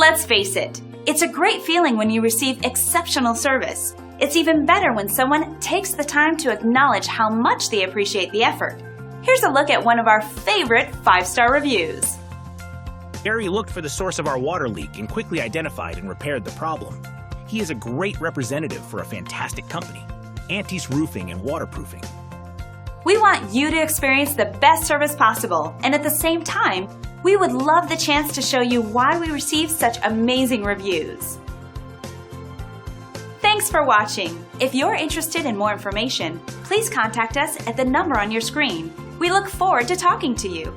Let's face it, it's a great feeling when you receive exceptional service. It's even better when someone takes the time to acknowledge how much they appreciate the effort. Here's a look at one of our favorite 5-star reviews. Barry looked for the source of our water leak and quickly identified and repaired the problem. He is a great representative for a fantastic company, Antes Roofing and Waterproofing. We want you to experience the best service possible, and at the same time, we would love the chance to show you why we receive such amazing reviews. Thanks for watching. If you're interested in more information, please contact us at the number on your screen. We look forward to talking to you.